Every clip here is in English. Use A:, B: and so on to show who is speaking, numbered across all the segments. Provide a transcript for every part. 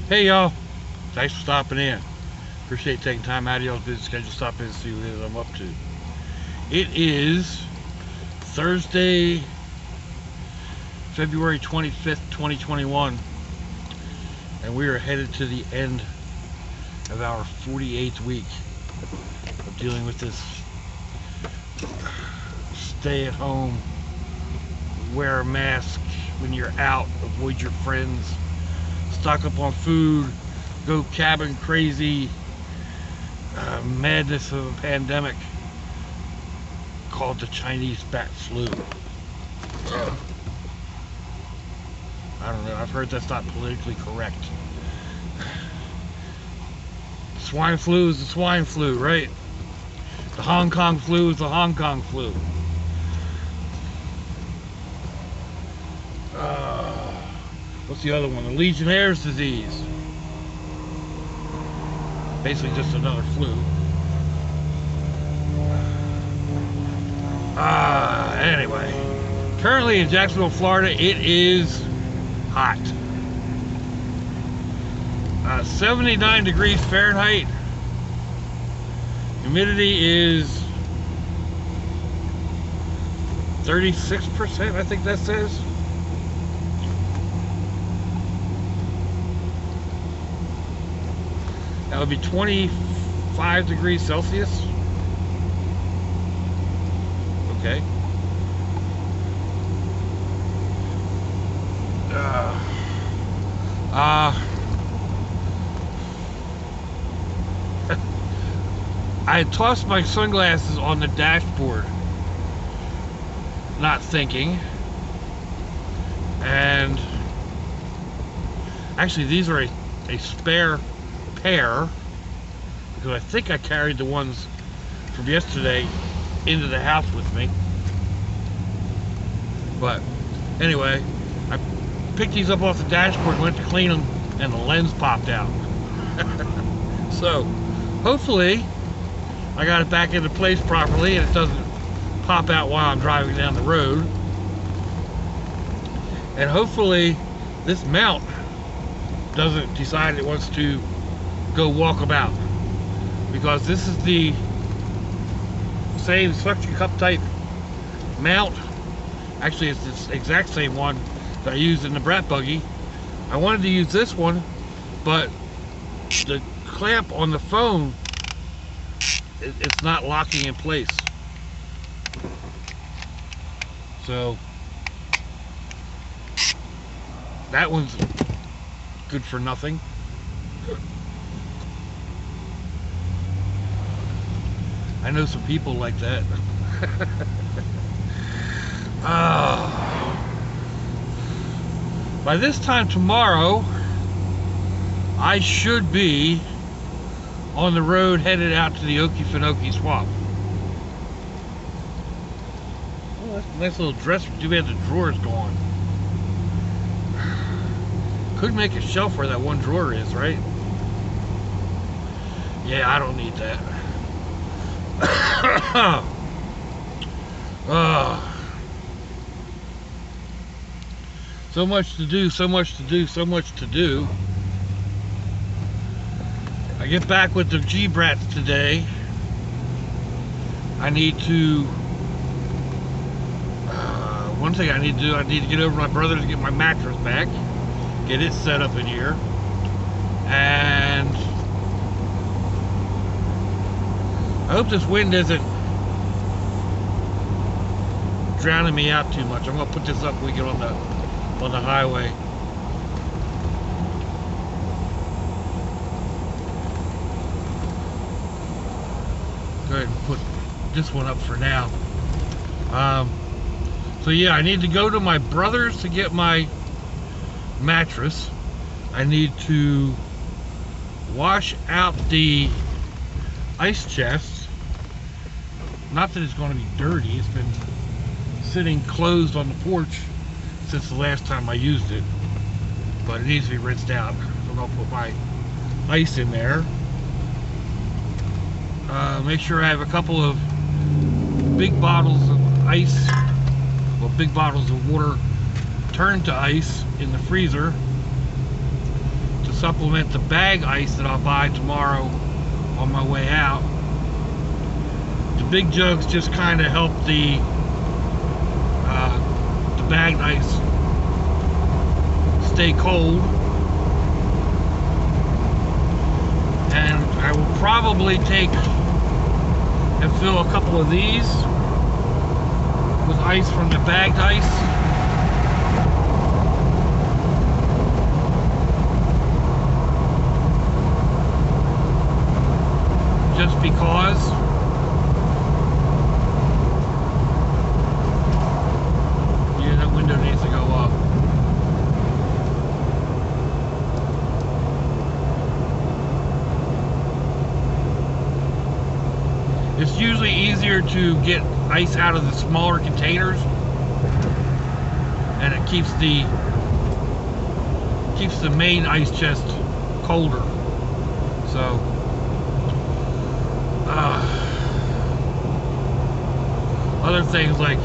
A: Hey y'all, thanks for stopping in. Appreciate taking time out of y'all's busy schedule to stop in and see what it is I'm up to. It is Thursday, February 25th, 2021, and we are headed to the end of our 48th week of dealing with this stay at home, wear a mask when you're out, avoid your friends, stock up on food, go cabin crazy madness of a pandemic called the Chinese bat flu. I don't know, I've heard that's not politically correct. Swine flu is the swine flu, right? The Hong Kong flu is the Hong Kong flu. What's the other one? The Legionnaire's disease. Basically just another flu. Anyway. Currently in Jacksonville, Florida, it is hot. 79 degrees Fahrenheit. Humidity is 36%, I think that says. That would be 25 degrees Celsius. Okay. I had tossed my sunglasses on the dashboard, not thinking, and actually these are a spare pair, because I think I carried the ones from yesterday into the house with me. But anyway, I picked these up off the dashboard, went to clean them, and the lens popped out. So hopefully I got it back into place properly and it doesn't pop out while I'm driving down the road. And hopefully this mount doesn't decide it wants to go walk about, because this is the same suction cup type mount. Actually, it's this exact same one that I used in the brat buggy. I wanted to use this one, but the clamp on the phone, it's not locking in place. So that one's good for nothing. I know some people like that. By this time tomorrow, I should be on the road headed out to the Okefenokee Swamp. Oh, that's a nice little dresser. Too bad the drawer's gone. Could make a shelf where that one drawer is, right? Yeah, I don't need that. So much to do, so much to do, so much to do. I get back with the G-Brats today. I need to, one thing I need to do, I need to get over to my brother to get my mattress back, get it set up in here, and I hope this wind isn't drowning me out too much. I'm gonna put this up when we get on the highway. Go ahead and put this one up for now. So yeah, I need to go to my brother's to get my mattress. I need to wash out the ice chest. Not that it's going to be dirty. It's been sitting closed on the porch since the last time I used it, but it needs to be rinsed out. So I'm going to put my ice in there. Make sure I have a couple of big bottles of ice, well, big bottles of water turn to ice in the freezer to supplement the bag ice that I'll buy tomorrow on my way out. The big jugs just kind of help the bagged ice stay cold. And I will probably take and fill a couple of these with ice from the bagged ice. Just because. Yeah, that window needs to go up. It's usually easier to get ice out of the smaller containers, and it keeps the main ice chest colder. So other things like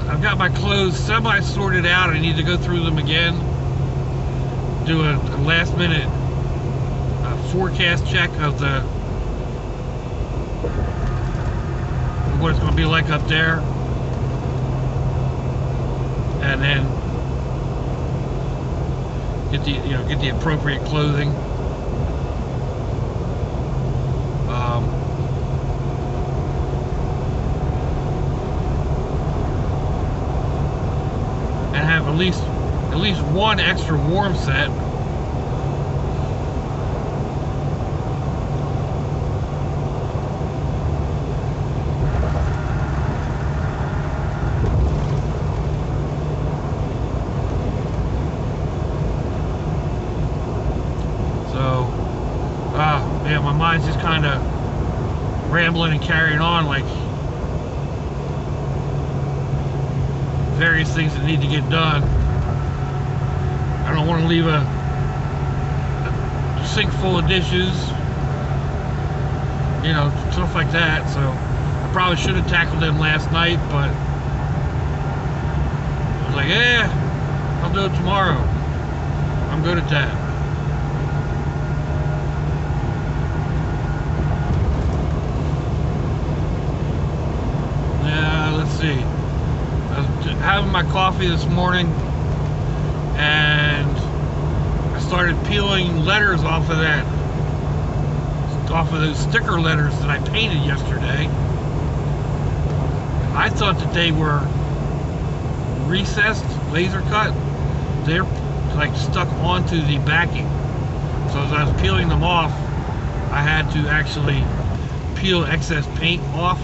A: I've got my clothes semi sorted out. I need to go through them again, do a last minute forecast check of what it's going to be like up there, and then get the appropriate clothing. And have at least one extra warm set. Yeah, my mind's just kind of rambling and carrying on, like various things that need to get done. I don't want to leave a sink full of dishes, stuff like that. So I probably should have tackled them last night, but I was like, yeah, I'll do it tomorrow. I'm good at that. Let's see. I was having my coffee this morning, and I started peeling letters off of those sticker letters that I painted yesterday. I thought that they were recessed, laser cut. They're like stuck onto the backing. So as I was peeling them off, I had to actually peel excess paint off,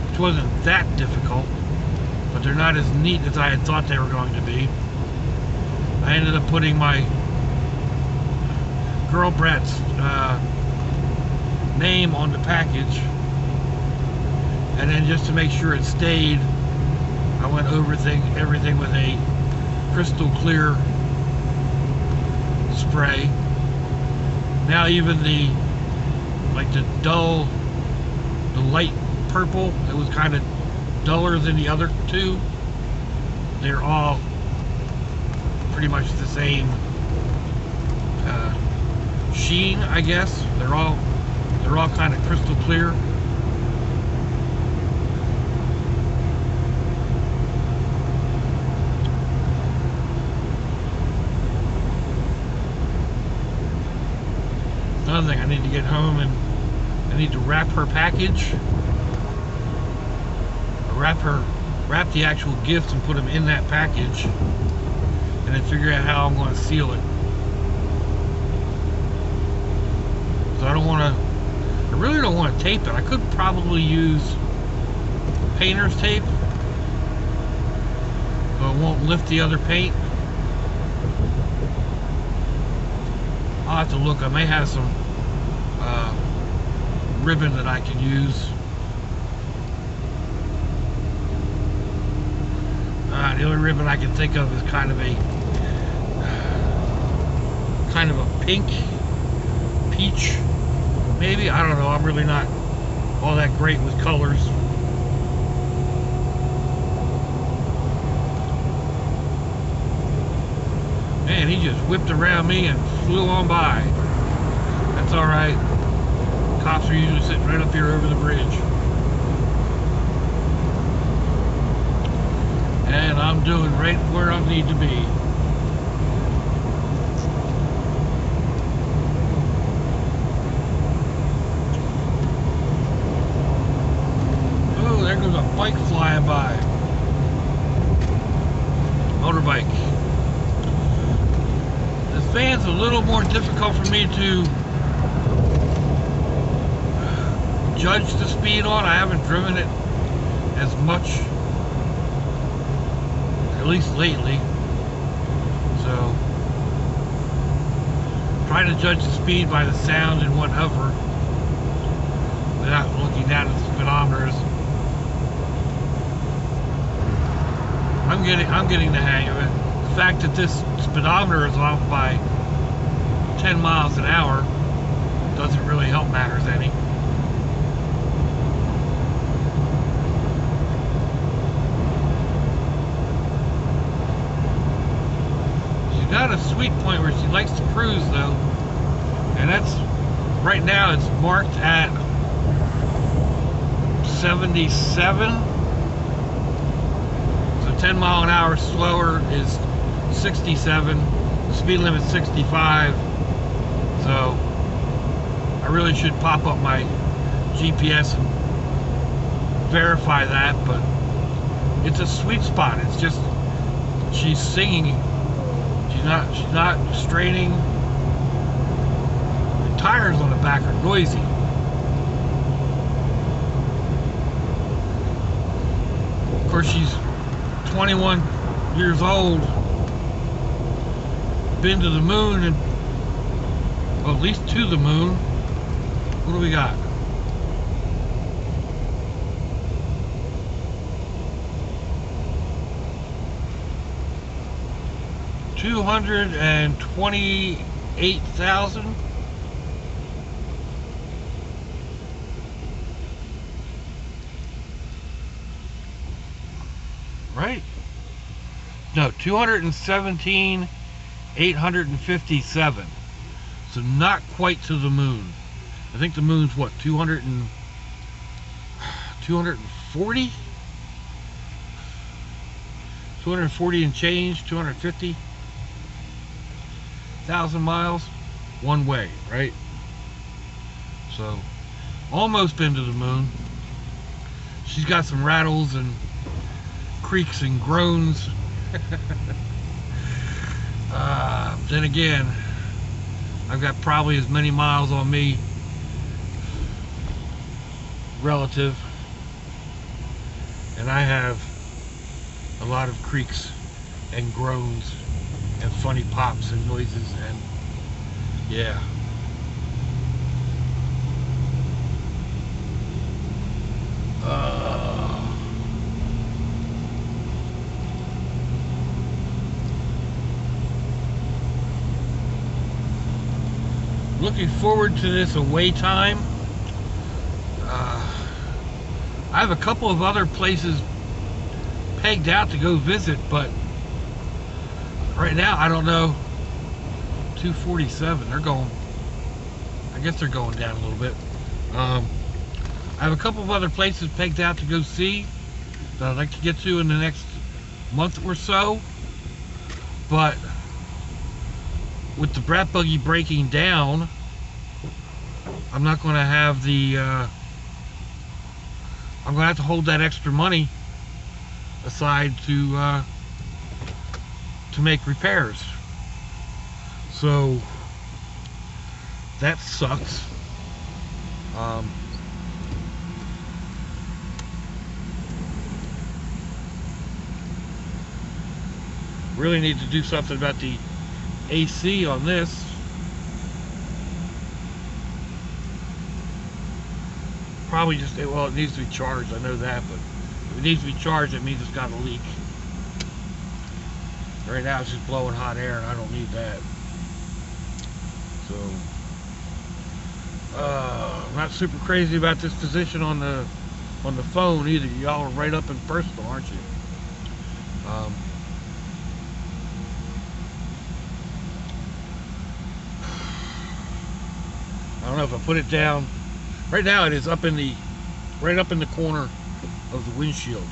A: which wasn't that difficult, but they're not as neat as I had thought they were going to be. I ended up putting my girl Brett's name on the package, and then just to make sure it stayed, I went over everything with a crystal clear spray. Now even the light purple, it was kind of duller than the other two. They're all pretty much the same sheen, I guess. They're all kind of crystal clear. Another thing, I need to get home and I need to wrap her package. Wrap the actual gifts and put them in that package, and then figure out how I'm going to seal it. So I really don't want to tape it. I could probably use painter's tape, so it won't lift the other paint. I'll have to look. I may have some ribbon that I can use. The only ribbon I can think of is kind of a pink, peach, maybe. I don't know. I'm really not all that great with colors. Man, he just whipped around me and flew on by. That's alright. Cops are usually sitting right up here over the bridge. And I'm doing right where I need to be. Oh, there goes a bike flying by. Motorbike. This van's a little more difficult for me to judge the speed on. I haven't driven it as much, at least lately. So, trying to judge the speed by the sound in one hover without looking down at the speedometers. I'm getting the hang of it. The fact that this speedometer is off by 10 miles an hour doesn't really help matters any. She's got a sweet point where she likes to cruise though, and that's right now it's marked at 77. 10 mile an hour slower is 67. The speed limit's 65. So I really should pop up my GPS and verify that, but it's a sweet spot. It's just she's singing. She's not straining. The tires on the back are noisy. Of course, she's 21 years old, been to the moon, and well, at least to the moon. What do we got? $228,000. Right? No, 217,857. So not quite to the moon. I think the moon's what, 240? 240 and change, 250,000 miles one way, right? So almost been to the moon. She's got some rattles and creaks and groans. Then again, I've got probably as many miles on me relative, and I have a lot of creaks and groans and funny pops and noises, and yeah. Looking forward to this away time. I have a couple of other places pegged out to go visit, but right now I don't know. 247, they're going, I guess they're going down a little bit. I have a couple of other places pegged out to go see that I'd like to get to in the next month or so, but with the brat buggy breaking down, I'm not going to have the I'm going to have to hold that extra money aside to make repairs. So that sucks. Really need to do something about the AC on this. Probably just, well, it needs to be charged, I know that, but if it needs to be charged, it means it's got a leak. Right now it's just blowing hot air and I don't need that. So I'm not super crazy about this position on the phone either. Y'all are right up and personal, aren't you? don't know if I put it down. Right now it is up in the, right up in the corner of the windshield.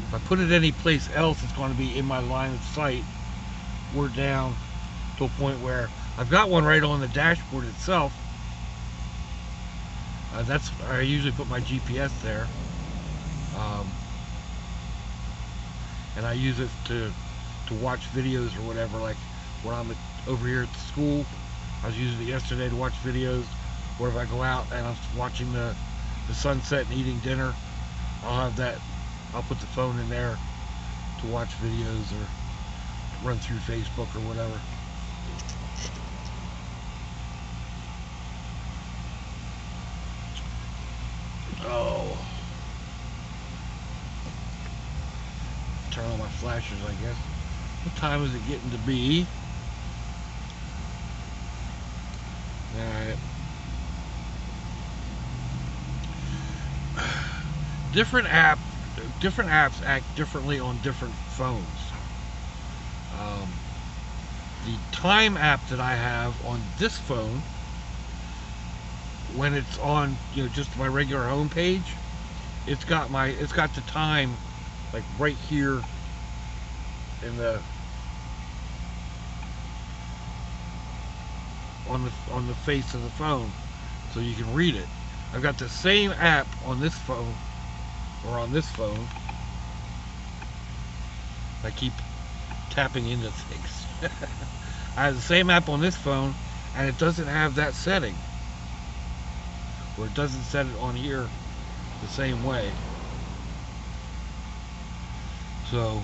A: If I put it any place else, it's going to be in my line of sight or down to a point where I've got one right on the dashboard itself. That's, I usually put my GPS there. And I use it to watch videos or whatever, like when I'm over here at the school. I was using it yesterday to watch videos, or if I go out and I'm watching the sunset and eating dinner, I'll have that, I'll put the phone in there to watch videos or run through Facebook or whatever. Oh, turn on my flashers, I guess. What time is it getting to be? Alright. Different apps act differently on different phones. The time app that I have on this phone, when it's on, you know, just my regular home page, it's got the time like right here in the on the face of the phone, so you can read it. I've got the same app on this phone, or on this phone. I keep tapping into things. I have the same app on this phone, and it doesn't have that setting, or it doesn't set it on here the same way. So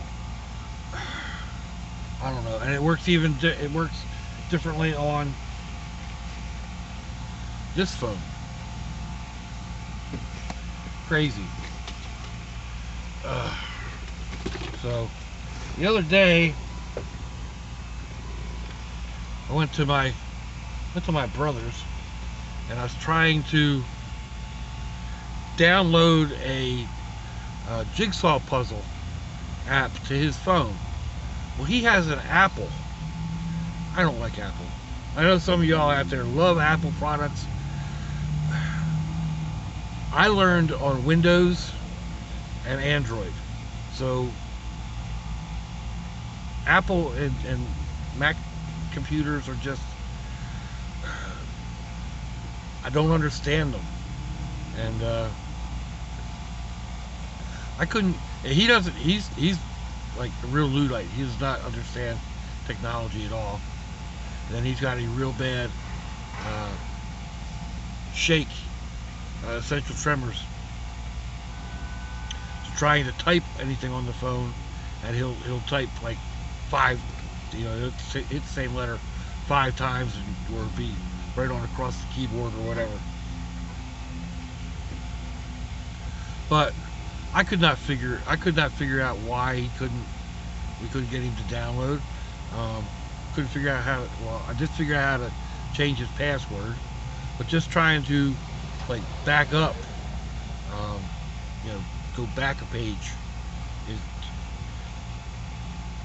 A: I don't know, and it works differently on this phone. Crazy. So the other day I went to my brother's, and I was trying to download a jigsaw puzzle app to his phone. Well, he has an Apple. I don't like Apple. I know some of y'all out there love Apple products. I learned on Windows and Android. So Apple and Mac computers are just, I don't understand them. And I couldn't, he doesn't, he's like a real Luddite. He does not understand technology at all. And then he's got a real bad shake, essential tremors. So trying to type anything on the phone, and he'll type like 5, you know, hit the same letter 5 times, or be right on across the keyboard or whatever. But I could not figure out why we couldn't get him to download. Couldn't figure out how. Well, I did figure out how to change his password, but just trying to like back up, you know, go back a page,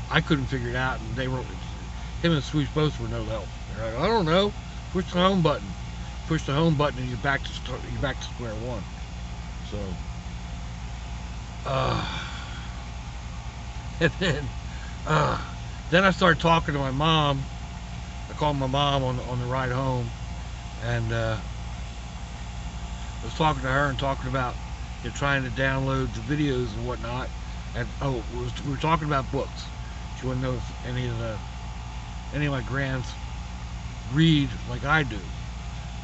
A: I couldn't figure it out, and him and Swoosh both were no help. They're like, I don't know, push the home button. Push the home button, and you're back to square one. So, and then I started talking to my mom. I called my mom on the ride home, and I was talking to her and talking about, you know, trying to download the videos and whatnot. And we were talking about books. She wanted to know if any of my grands read like I do.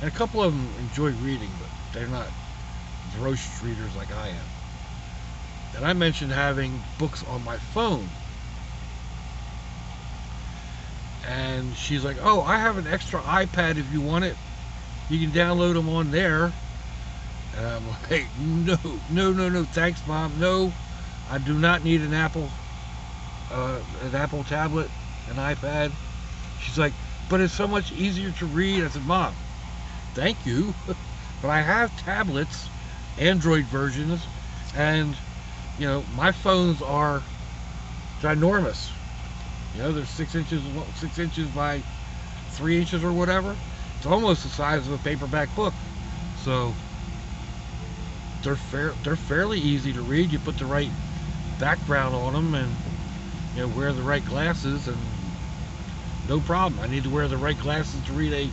A: And a couple of them enjoy reading, but they're not ferocious readers like I am. And I mentioned having books on my phone. And she's like, oh, I have an extra iPad if you want it. You can download them on there. And I'm like, no, thanks, Mom. No, I do not need an Apple tablet, an iPad. She's like, but it's so much easier to read. I said, Mom, thank you, but I have tablets, Android versions, and you know, my phones are ginormous. You know, they're 6 inches by 3 inches or whatever, It's almost the size of a paperback book. So they're fairly easy to read. You put the right background on them, and you know, wear the right glasses, and no problem. I need to wear the right glasses to read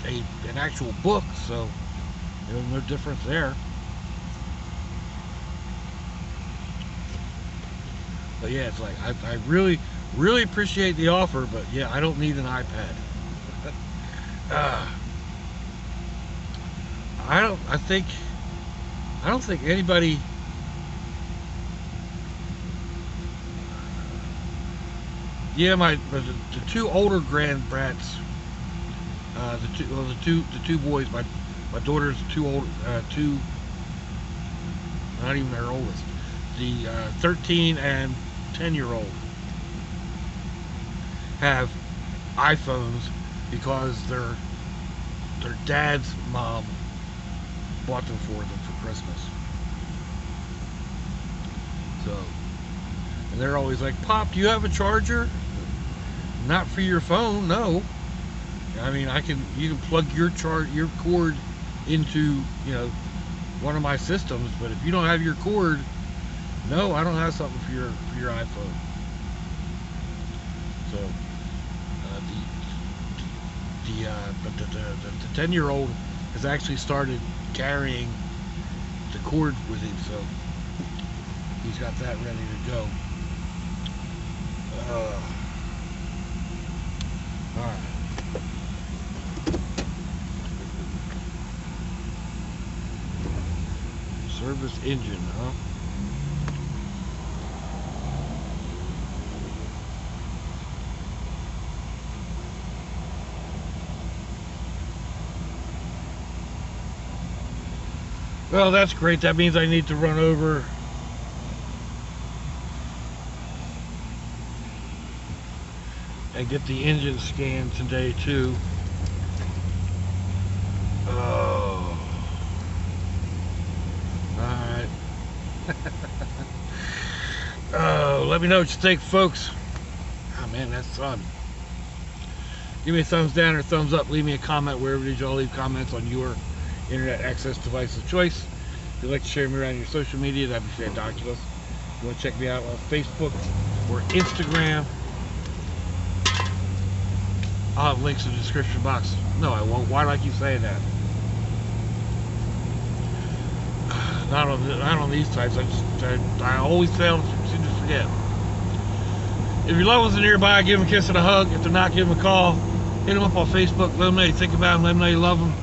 A: an actual book, so you know, no difference there. But yeah, it's like I really appreciate the offer, but yeah, I don't need an iPad. I don't think anybody. Yeah, the two older grandbrats, the two boys. My daughter's two, not even their oldest. The 13 and 10-year-old have iPhones because their dad's mom bought them for Christmas. So, and they're always like, "Pop, do you have a charger?" Not for your phone, no. I mean, you can plug your cord into, you know, one of my systems, but if you don't have your cord, no, I don't have something for your iPhone. So the 10-year-old has actually started carrying the cord with him, so he's got that ready to go. All right. Service engine, huh? Well, that's great. That means I need to run over and get the engine scanned today too. Oh, alright. Oh, let me know what you think, folks. Oh man, that's fun. Give me a thumbs down or thumbs up. Leave me a comment wherever did y'all leave comments on your internet access device of choice. If you'd like to share me around your social media, that'd be fantastic. If you want to check me out on Facebook or Instagram, I'll have links in the description box. No, I won't. Why do I keep saying that? Not on these types. I always seem to forget. If your loved ones are nearby, give them a kiss and a hug. If they're not, give them a call. Hit them up on Facebook. Let them know you think about them. Let them know you love them.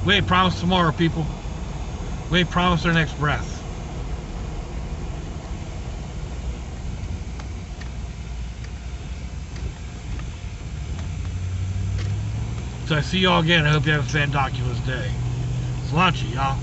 A: We ain't promised tomorrow, people. We ain't promised our next breath. So I see y'all again. I hope you have a fantabulous day. It's launchy, y'all.